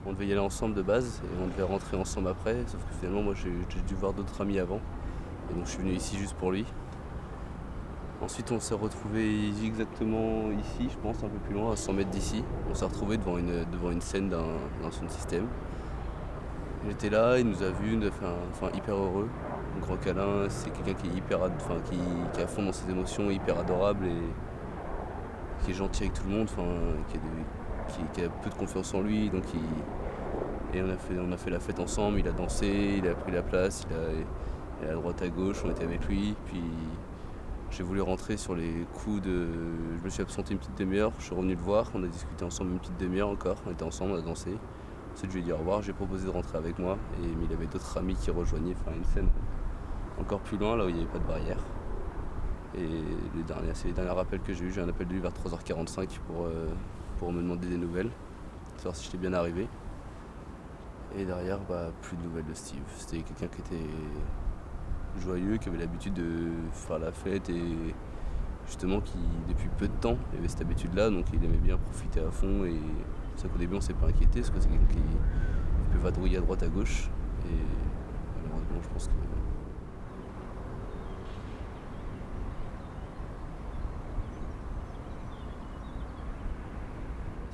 On devait y aller ensemble de base et on devait rentrer ensemble après, sauf que finalement moi j'ai dû voir d'autres amis avant. Et donc je suis venu ici juste pour lui. Ensuite on s'est retrouvés exactement ici, je pense, un peu plus loin, à 100 mètres d'ici. On s'est retrouvés devant une scène d'un sound system. Il était là, il nous a vus, il nous a fait hyper heureux. Un grand câlin, c'est quelqu'un qui est qui est à fond dans ses émotions, hyper adorable et qui est gentil avec tout le monde, qui a peu de confiance en lui, et on a fait la fête ensemble, il a dansé, il a pris la place, il est à droite à gauche, on était avec lui, puis j'ai voulu rentrer sur les coups de. Je me suis absenté une petite demi-heure, je suis revenu le voir, on a discuté ensemble une petite demi-heure encore, on était ensemble, on a dansé. Ensuite je lui ai dit au revoir, j'ai proposé de rentrer avec moi, mais il avait d'autres amis qui rejoignaient, une scène encore plus loin, là où il n'y avait pas de barrière. Et c'est les derniers rappels que j'ai eu, j'ai un appel de lui vers 3h45 pour me demander des nouvelles, savoir si j'étais bien arrivé. Et derrière, plus de nouvelles de Steve. C'était quelqu'un qui était joyeux, qui avait l'habitude de faire la fête et justement qui, depuis peu de temps, il avait cette habitude-là, donc il aimait bien profiter à fond. Et c'est ça qu'au début on s'est pas inquiété, parce que c'est quelqu'un qui peut vadrouiller à droite à gauche. Et malheureusement, je pense que.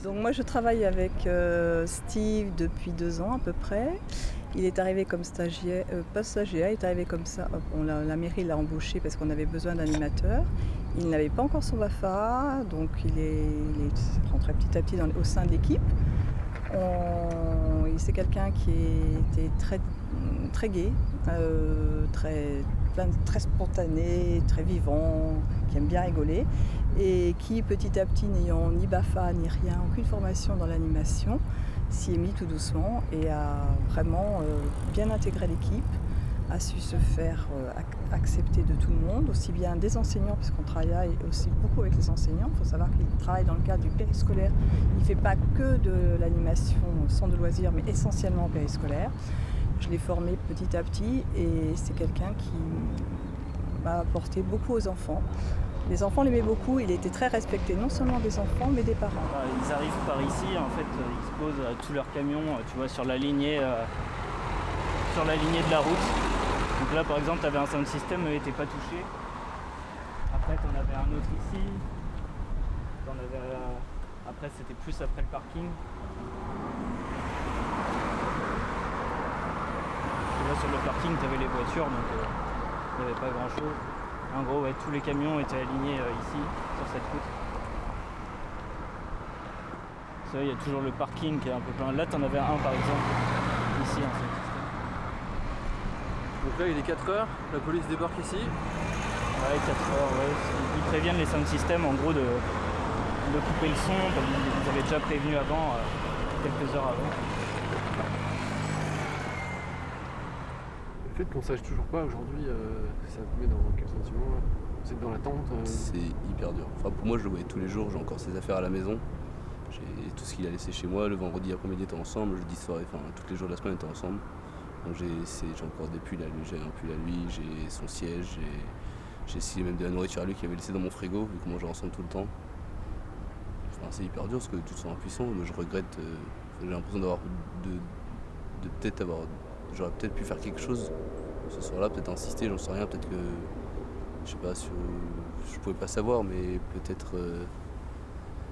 Donc moi je travaille avec Steve depuis 2 ans à peu près. Il est arrivé comme stagiaire, pas stagiaire, il est arrivé comme ça. La mairie l'a embauché parce qu'on avait besoin d'animateurs. Il n'avait pas encore son BAFA, donc il est rentré petit à petit au sein de l'équipe. C'est quelqu'un qui était très gai, très spontané, très vivant, qui aime bien rigoler et qui petit à petit, n'ayant ni BAFA ni rien, aucune formation dans l'animation, s'y est mis tout doucement et a vraiment bien intégré l'équipe, a su se faire accepter de tout le monde, aussi bien des enseignants, puisqu'on travaille aussi beaucoup avec les enseignants. Il faut savoir qu'il travaille dans le cadre du périscolaire. Il ne fait pas que de l'animation centre de loisirs, mais essentiellement périscolaire. Je l'ai formé petit à petit et c'est quelqu'un qui m'a apporté beaucoup aux enfants. Les enfants l'aimaient beaucoup, il était très respecté, non seulement des enfants, mais des parents. Ils arrivent par ici, en fait, ils se posent tous leurs camions, tu vois, sur la lignée de la route. Donc là, par exemple, tu avais un sound system, mais il n'était pas touché. Après, tu en avais un autre ici. Après, c'était plus après le parking. Et là, sur le parking, tu avais les voitures, donc il n'y avait pas grand-chose. En gros, tous les camions étaient alignés ici, sur cette route. Ça, il y a toujours le parking qui est un peu plein. Là, tu en avais un, par exemple, ici, un sound system. Donc là il est 4h, la police débarque ici. Ouais, 4h, ouais. Ils préviennent les sound systems en gros de couper le son, comme ils avaient déjà prévenu avant, quelques heures avant. Le fait qu'on sache toujours pas aujourd'hui, ça vous met dans quel sentiment là? Vous êtes dans l'attente C'est hyper dur. Pour moi je le voyais tous les jours, j'ai encore ses affaires à la maison. J'ai tout ce qu'il a laissé chez moi, le vendredi après-midi on était ensemble, le jeudi soir, tous les jours de la semaine on était ensemble. Donc j'ai encore des pulls à lui, j'ai un pull à lui, j'ai son siège, j'ai essayé même de la nourriture à lui qu'il avait laissé dans mon frigo, vu qu'on mange ensemble tout le temps. C'est hyper dur parce que tu te sens impuissant, mais je regrette, j'ai l'impression j'aurais peut-être pu faire quelque chose ce soir-là, peut-être insister, j'en sais rien, peut-être que, je sais pas, je pouvais pas savoir, mais peut-être,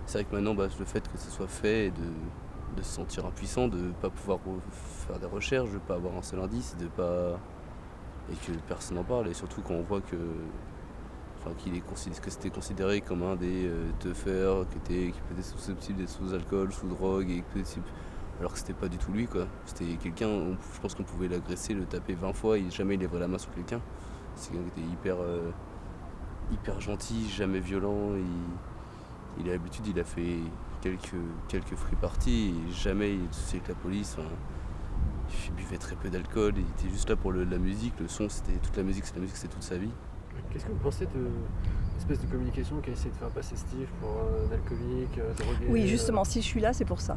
c'est vrai que maintenant, le fait que ce soit fait et de se sentir impuissant, de ne pas pouvoir faire des recherches, de ne pas avoir un seul indice, et que personne n'en parle, et surtout quand on voit que c'était considéré comme un des teufeurs qui peut être susceptible d'être sous alcool, sous drogue, alors que c'était pas du tout lui quoi. C'était quelqu'un, je pense qu'on pouvait l'agresser, le taper 20 fois et jamais il lèverait la main sur quelqu'un. C'est quelqu'un qui était hyper gentil, jamais violent, il a l'habitude, il a fait quelques free parties et jamais il était avec la police. Il buvait très peu d'alcool, il était juste là pour la musique, le son c'était toute la musique, c'était toute sa vie. Qu'est-ce que vous pensez de l'espèce de communication qu'a essayé de faire passer Steve pour un alcoolique, drogué? Oui, justement, si je suis là, c'est pour ça.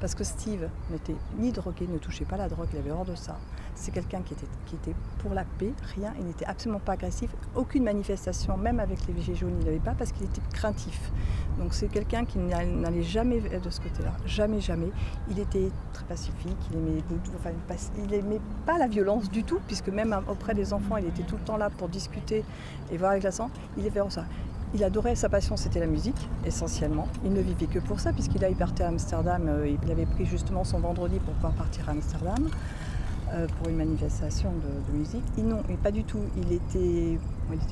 Parce que Steve n'était ni drogué, ne touchait pas la drogue, il avait hors de ça. C'est quelqu'un qui était pour la paix, rien, il n'était absolument pas agressif, aucune manifestation, même avec les gilets jaunes, il n'avait pas parce qu'il était craintif. Donc c'est quelqu'un qui n'allait jamais de ce côté-là, jamais, jamais. Il était très pacifique, il n'aimait pas la violence du tout, puisque même auprès des enfants, il était tout le temps là pour discuter et voir avec l'accent, il aimait ça. Il adorait, sa passion c'était la musique, essentiellement. Il ne vivait que pour ça, puisqu'il partait à Amsterdam, il avait pris justement son vendredi pour pouvoir partir à Amsterdam pour une manifestation de musique. Non, mais pas du tout. Il était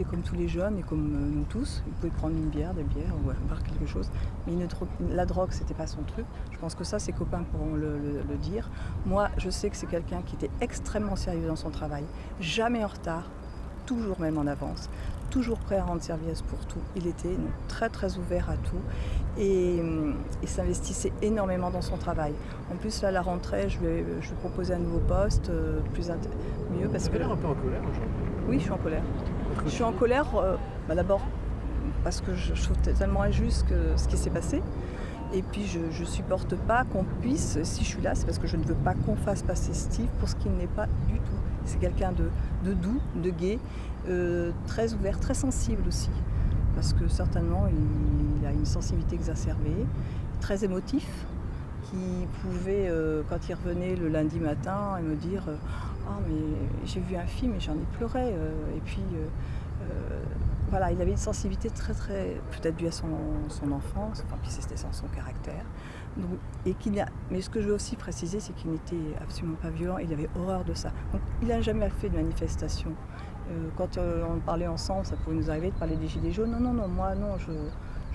comme tous les jeunes et comme nous tous. Il pouvait prendre des bières ou boire quelque chose. Mais la drogue, c'était pas son truc. Je pense que ça, ses copains pourront le dire. Moi, je sais que c'est quelqu'un qui était extrêmement sérieux dans son travail, jamais en retard, toujours même en avance, toujours prêt à rendre service pour tout. Il était très très ouvert à tout et s'investissait énormément dans son travail. En plus là, à la rentrée, je lui proposais un nouveau poste, mieux parce que... Tu as l'air un peu en colère aujourd'hui. Oui, je suis en colère. Je suis en colère d'abord parce que je trouve tellement injuste ce qui s'est passé. Et puis je ne supporte pas qu'on puisse, si je suis là, c'est parce que je ne veux pas qu'on fasse passer Steve pour ce qu'il n'est pas du tout. C'est quelqu'un de doux, de gai, très ouvert, très sensible aussi. Parce que certainement, il a une sensibilité exacerbée, très émotif, qui pouvait, quand il revenait le lundi matin, me dire « Ah, mais j'ai vu un film et j'en ai pleuré. » Et puis, voilà, il avait une sensibilité très, très, peut-être due à son enfance, enfin, puis c'était son caractère. Donc, mais ce que je veux aussi préciser, c'est qu'il n'était absolument pas violent, il avait horreur de ça. Donc, il n'a jamais fait de manifestation. Quand on parlait ensemble, ça pouvait nous arriver de parler des gilets jaunes. Non, moi, non, je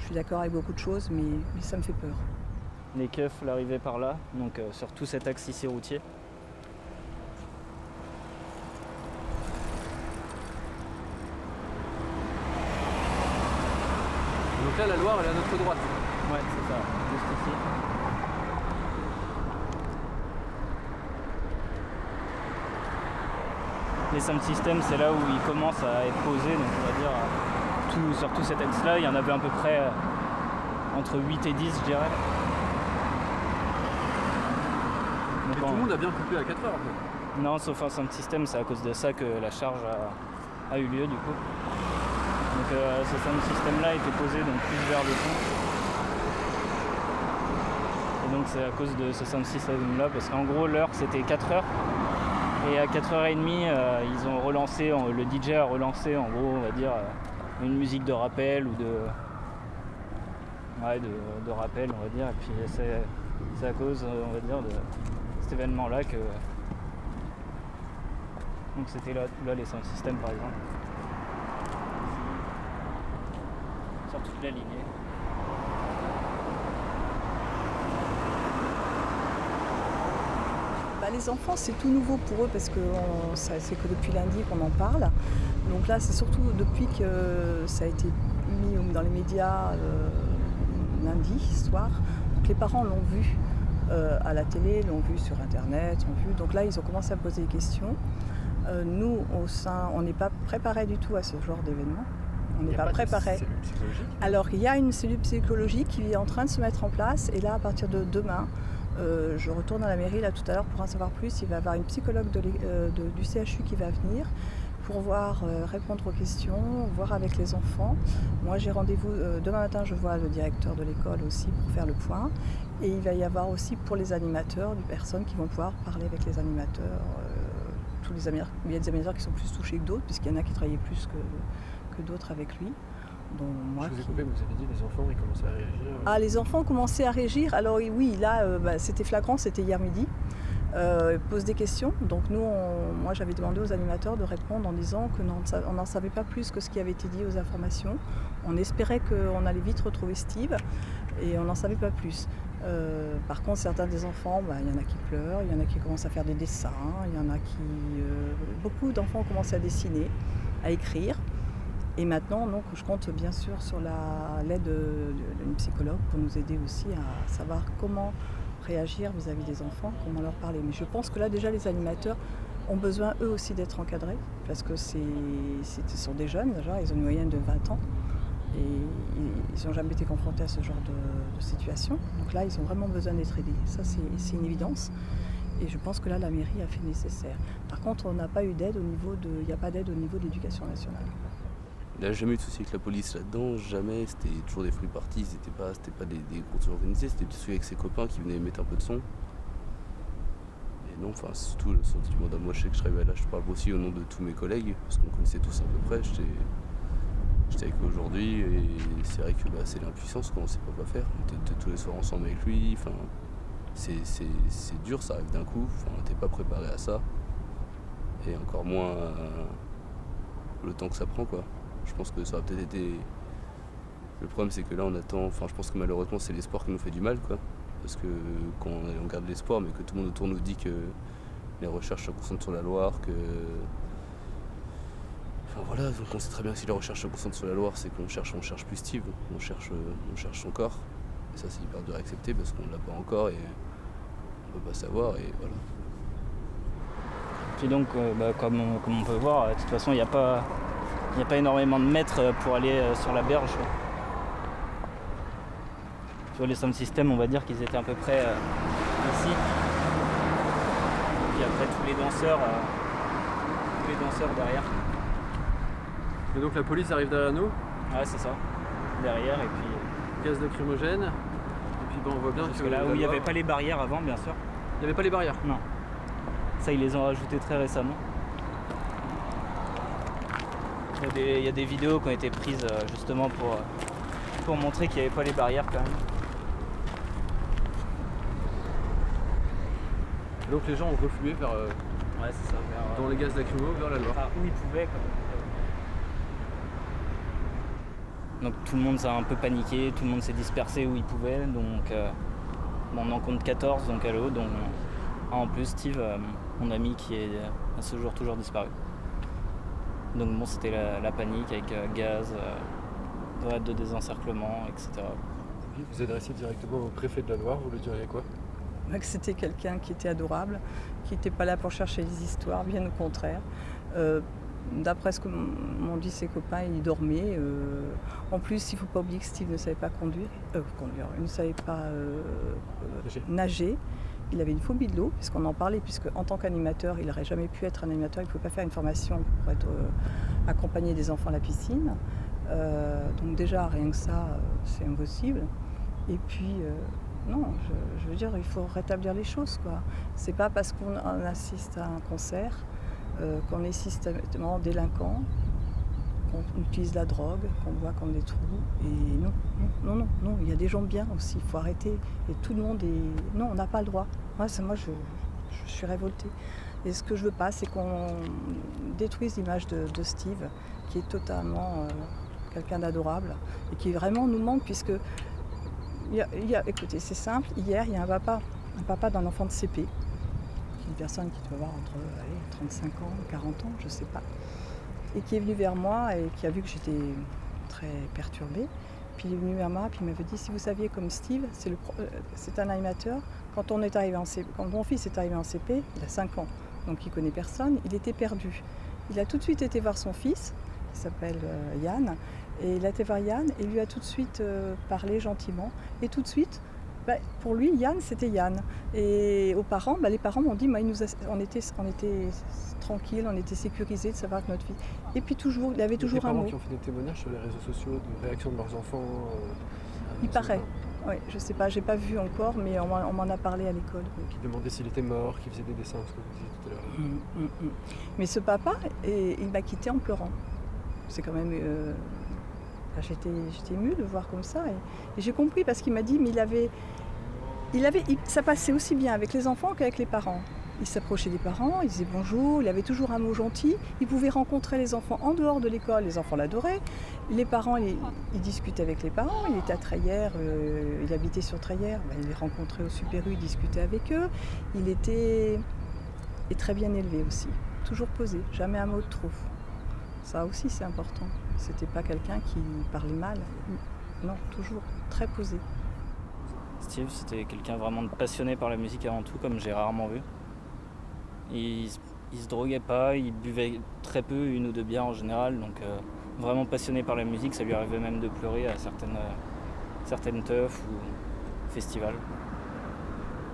suis d'accord avec beaucoup de choses, mais ça me fait peur. Les keufs l'arrivaient par là, donc sur tout cet axe ici routier. Donc là, la Loire, elle est à notre droite. Ouais, c'est ça, juste ici. Les sound systems, c'est là où ils commencent à être posés, donc on va dire sur tout cet axe-là, il y en avait à peu près entre 8 et 10, je dirais. Donc Et tout le monde a bien coupé à 4 heures. En fait. Non, sauf un sound system, c'est à cause de ça que la charge a eu lieu du coup. Donc ce sound system-là était posé donc plus vers le fond. Et donc c'est à cause de ce sound system-là, parce qu'en gros l'heure c'était 4 heures. Et à 4h30, ils ont relancé, le DJ a relancé en gros, on va dire, une musique de rappel ou de rappel, on va dire. Et puis c'est à cause, on va dire, de cet événement-là que... Donc c'était là les sound systems par exemple. Sur toute la lignée. Les enfants, c'est tout nouveau pour eux parce que c'est que depuis lundi qu'on en parle. Donc là, c'est surtout depuis que ça a été mis dans les médias lundi soir. Donc les parents l'ont vu à la télé, l'ont vu sur Internet, Donc là, ils ont commencé à poser des questions. Nous, au sein, on n'est pas préparés du tout à ce genre d'événement. On n'est pas préparés. Alors, il y a une cellule psychologique qui est en train de se mettre en place. Et là, à partir de demain, je retourne à la mairie là tout à l'heure pour en savoir plus. Il va y avoir une psychologue du CHU qui va venir pour répondre aux questions, voir avec les enfants. Moi j'ai rendez-vous demain matin, je vois le directeur de l'école aussi pour faire le point. Et il va y avoir aussi pour les animateurs, des personnes qui vont pouvoir parler avec les animateurs. Il y a des animateurs qui sont plus touchés que d'autres, puisqu'il y en a qui travaillaient plus que d'autres avec lui. Je vous ai coupé, vous avez dit les enfants ils commençaient à réagir. Ah, les enfants commençaient à réagir. Alors oui, là, c'était flagrant, c'était hier midi. Pose des questions. Donc nous, moi j'avais demandé aux animateurs de répondre en disant qu'on n'en savait pas plus que ce qui avait été dit aux informations. On espérait qu'on allait vite retrouver Steve et on n'en savait pas plus. Par contre, certains des enfants, il y en a qui pleurent, il y en a qui commencent à faire des dessins, il y en a qui... beaucoup d'enfants ont commencé à dessiner, à écrire. Et maintenant, donc, je compte bien sûr sur l'aide d'une psychologue pour nous aider aussi à savoir comment réagir vis-à-vis des enfants, comment leur parler. Mais je pense que là, déjà, les animateurs ont besoin, eux aussi, d'être encadrés, parce que ce sont des jeunes, déjà, ils ont une moyenne de 20 ans. Et ils n'ont jamais été confrontés à ce genre de situation. Donc là, ils ont vraiment besoin d'être aidés. Ça, c'est une évidence. Et je pense que là, la mairie a fait le nécessaire. Par contre, on n'a pas eu d'aide il n'y a pas d'aide au niveau de l'éducation nationale. Il n'y a jamais eu de souci avec la police là-dedans, jamais. C'était toujours des free parties, c'était pas des courses organisées, c'était des trucs avec ses copains qui venaient mettre un peu de son. Et non, enfin, c'est surtout le sentiment d'un. Moi, je sais que je travaille là, je parle aussi au nom de tous mes collègues, parce qu'on connaissait tous à peu près. J'étais avec eux aujourd'hui, et c'est vrai que c'est l'impuissance, quand on sait pas quoi faire. On était tous les soirs ensemble avec lui, enfin, c'est dur, ça arrive d'un coup, enfin, on n'était pas préparé à ça. Et encore moins le temps que ça prend, quoi. Je pense que ça aurait peut-être été. Le problème, c'est que là, on attend. Enfin, je pense que malheureusement, c'est l'espoir qui nous fait du mal, quoi. Parce que quand on garde l'espoir, mais que tout le monde autour nous dit que les recherches se concentrent sur la Loire, que. Enfin voilà, donc on sait très bien que si les recherches se concentrent sur la Loire, c'est qu'on cherche plus Steve, on cherche son corps. Et ça, c'est hyper dur à accepter parce qu'on l'a pas encore et on peut pas savoir, et voilà. Puis donc, comme on peut voir, de toute façon, il n'y a pas énormément de mètres pour aller sur la berge. Tu vois, les sound systems, on va dire qu'ils étaient à peu près ici. Puis après, tous les danseurs derrière. Et donc la police arrive derrière nous, Ouais, c'est ça. Derrière, et puis. gaz lacrymogène. Et puis on voit bien Parce que que là où il n'y Loire- avait pas les barrières avant, bien sûr. Il n'y avait pas les barrières. Non. Ça, ils les ont rajoutées très récemment. Il y a des vidéos qui ont été prises justement pour montrer qu'il n'y avait pas les barrières quand même. Et donc les gens ont reflué vers, Ouais, c'est ça. dans les gaz lacrymaux vers la Loire. Enfin, où ils pouvaient quoi. Donc tout le monde s'est un peu paniqué, tout le monde s'est dispersé où il pouvait. Donc on en compte 14 donc à l'eau, dont en plus Steve, mon ami qui est à ce jour toujours disparu. Donc bon, c'était la panique avec gaz, boîte de désencerclement, etc. Vous vous adressez directement au préfet de la Loire, vous lui diriez quoi? Que c'était quelqu'un qui était adorable, qui n'était pas là pour chercher les histoires, bien au contraire. D'après ce que m'ont dit ses copains, il dormait. En plus, il ne faut pas oublier que Steve ne savait pas conduire, il ne savait pas nager. Il avait une phobie de l'eau, puisqu'on en parlait, puisque en tant qu'animateur, il n'aurait jamais pu être un animateur, il ne pouvait pas faire une formation pour être accompagner des enfants à la piscine. Donc déjà, rien que ça, c'est impossible. Et puis, non, je veux dire, il faut rétablir les choses, quoi. C'est pas parce qu'on assiste à un concert qu'on est systématiquement délinquant, qu'on utilise la drogue, qu'on boit comme des trous. Et non, il y a des gens bien aussi, il faut arrêter. Et tout le monde est... Non, on n'a pas le droit. Moi, je suis révoltée. Et ce que je veux pas, c'est qu'on détruise l'image de Steve, qui est totalement quelqu'un d'adorable, et qui vraiment nous manque, puisque... écoutez, c'est simple, hier, il y a un papa d'un enfant de CP, une personne qui doit avoir entre 35 ans, 40 ans, je ne sais pas, et qui est venu vers moi et qui a vu que j'étais très perturbée. Puis il est venu vers moi et il m'avait dit, si vous saviez comme Steve, c'est un animateur, quand mon fils est arrivé en CP, il a 5 ans, donc il ne connaît personne, il était perdu. Il a tout de suite été voir son fils, qui s'appelle Yann, et il a été voir Yann et lui a tout de suite parlé gentiment, et tout de suite, pour lui, Yann, c'était Yann. Et aux parents, les parents m'ont dit, on était tranquilles, on était sécurisés de savoir que notre fille... Et puis toujours, il avait toujours un mot. Il y a des parents qui ont fait des témoignages sur les réseaux sociaux de réaction de leurs enfants. Il paraît. Oui, je sais pas, j'ai pas vu encore, mais on m'en a parlé à l'école. Oui. Qui demandaient s'il était mort, qui faisaient des dessins, ce que vous disiez tout à l'heure. Mais ce papa, il m'a quitté en pleurant. C'est quand même... J'étais émue de le voir comme ça. Et j'ai compris parce qu'il m'a dit, mais ça passait aussi bien avec les enfants qu'avec les parents. Il s'approchait des parents, il disait bonjour, il avait toujours un mot gentil. Il pouvait rencontrer les enfants en dehors de l'école, les enfants l'adoraient. Les parents, il discutait avec les parents. Il était à Treillères, il habitait sur Treillères. Il les rencontrait au Super U, il discutait avec eux. Il était très bien élevé aussi, toujours posé, jamais un mot de trop. Ça aussi c'est important. C'était pas quelqu'un qui parlait mal. Non, toujours très posé. Steve, c'était quelqu'un vraiment de passionné par la musique avant tout, comme j'ai rarement vu. Il se droguait pas, il buvait très peu, 1 ou 2 bières en général, donc vraiment passionné par la musique, ça lui arrivait même de pleurer à certaines teufs ou festivals.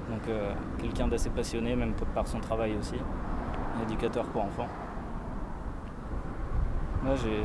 Donc quelqu'un d'assez passionné, même par son travail aussi, un éducateur pour enfants. Moi j'ai